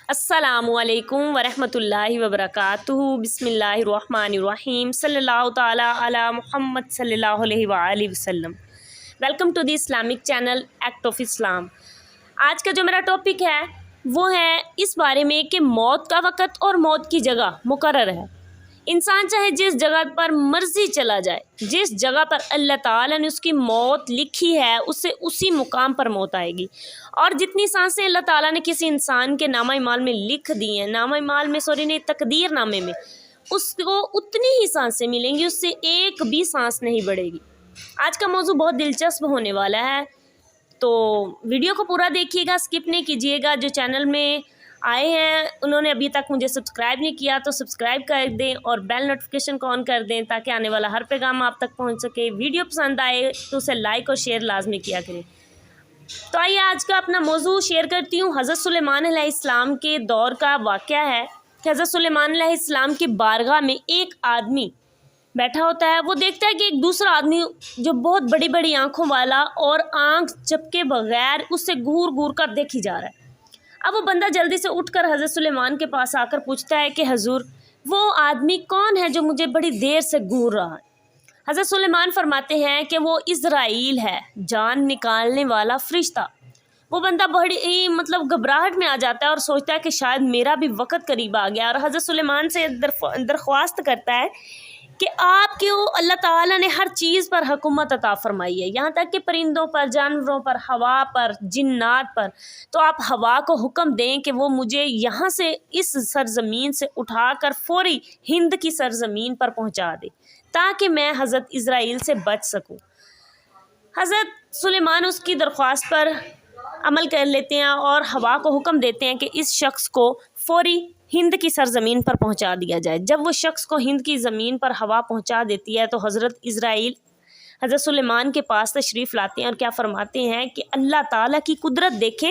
अस्सलामुअलैकुम वरहमतुल्लाहि वबरकातुहू बिस्मिल्लाहिर्रहमानिर्रहीम सल्लल्लाहु ताला अला मुहम्मद सल्लल्लाहु अलैहि वआलिहि वसल्लम। Welcome to the Islamic channel act of Islam. आज का जो मेरा टॉपिक है वो है इस बारे में कि मौत का वक़्त और मौत की जगह मुकर्रर है। इंसान चाहे जिस जगह पर मर्ज़ी चला जाए, जिस जगह पर अल्लाह ताला ने उसकी मौत लिखी है उससे उसी मुकाम पर मौत आएगी। और जितनी सांसें अल्लाह ताला ने किसी इंसान के नामा-ए-माल में लिख दी हैं, नामा-ए-माल में नहीं, तकदीर नामे में, उसको उतनी ही सांसें मिलेंगी, उससे एक भी सांस नहीं बढ़ेगी। आज का मौजू बहुत दिलचस्प होने वाला है, तो वीडियो को पूरा देखिएगा, स्किप नहीं कीजिएगा। जो चैनल में आए हैं उन्होंने अभी तक मुझे सब्सक्राइब नहीं किया तो सब्सक्राइब कर दें और बेल नोटिफिकेशन को ऑन कर दें ताकि आने वाला हर पैगाम आप तक पहुंच सके। वीडियो पसंद आए तो उसे लाइक और शेयर लाजमी किया करें। तो आइए आज का अपना मौजू शेयर करती हूँ। हज़रत सुलेमान अलैहिस्सलाम के दौर का वाक़या है कि हज़रत सुलेमान अलैहिस्सलाम की बारगाह में एक आदमी बैठा होता है। वो देखता है कि एक दूसरा आदमी जो बहुत बड़ी बड़ी आँखों वाला और आँख झपके बगैर उससे घूर घूर कर देखी जा रहा है। अब वो बंदा जल्दी से उठकर हज़रत सुलेमान के पास आकर पूछता है कि हजूर वो आदमी कौन है जो मुझे बड़ी देर से घूर रहा है। हज़रत सुलेमान फरमाते हैं कि वो इज़राइल है, जान निकालने वाला फरिश्ता। वो बंदा बड़ी ही घबराहट में आ जाता है और सोचता है कि शायद मेरा भी वक़्त करीब आ गया, और हज़रत सुलेमान से दरख्वास्त करता है कि आपके अल्लाह ताला ने हर चीज़ पर हुकूमत अता फरमाई है, यहाँ तक कि परिंदों पर, जानवरों पर, हवा पर, जिन्नात पर। तो आप हवा को हुक्म दें कि वो मुझे यहाँ से इस सरज़मीन से उठाकर फौरी हिंद की सरज़मीन पर पहुँचा दे ताकि मैं हज़रत इज़राइल से बच सकूँ। हज़रत सुलेमान उसकी दरख्वास्त पर अमल कर लेते हैं और हवा को हुक्म देते हैं कि इस शख्स को फौरी हिंद की सरज़मीन पर पहुंचा दिया जाए। जब वो शख्स को हिंद की ज़मीन पर हवा पहुंचा देती है तो हज़रत इज़राइल हज़रत सुलेमान के पास तशरीफ़ लाते हैं और क्या फरमाते हैं कि अल्लाह ताला की कुदरत देखें।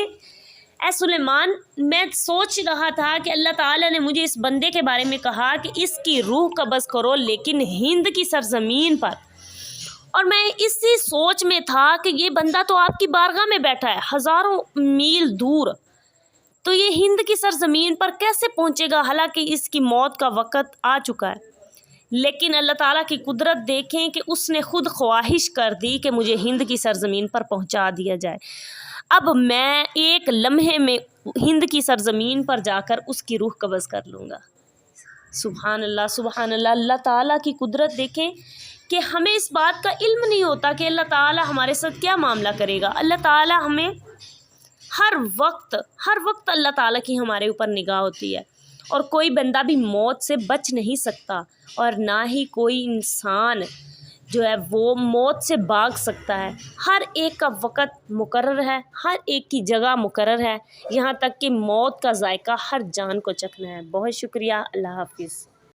ऐ सुलेमान, मैं सोच रहा था कि अल्लाह ताला ने मुझे इस बंदे के बारे में कहा कि इसकी रूह कब्ज़ करो लेकिन हिंद की सरज़मीन पर, और मैं इसी सोच में था कि ये बंदा तो आपकी बारगाह में बैठा है हज़ारों मील दूर, तो ये हिंद की सरज़मीन पर कैसे पहुँचेगा, हालांकि इसकी मौत का वक़्त आ चुका है। लेकिन अल्लाह ताला की कुदरत देखें कि उसने ख़ुद ख्वाहिश कर दी कि मुझे हिंद की सरज़मीन पर पहुँचा दिया जाए। अब मैं एक लम्हे में हिंद की सरज़मीन पर जाकर उसकी रूह कब्ज़ कर लूँगा। सुभान अल्लाह, सुभान अल्लाह। अल्लाह ताला की कुदरत देखें कि हमें इस बात का इल्म नहीं होता कि अल्लाह ताला हमारे साथ क्या मामला करेगा। अल्लाह ताला हमें हर वक्त अल्लाह ताला की हमारे ऊपर निगाह होती है, और कोई बंदा भी मौत से बच नहीं सकता और ना ही कोई इंसान जो है वो मौत से भाग सकता है। हर एक का वक़्त मुकर्रर है, हर एक की जगह मुकर्रर है, यहाँ तक कि मौत का जायका हर जान को चखना है। बहुत शुक्रिया। अल्लाह हाफिज़।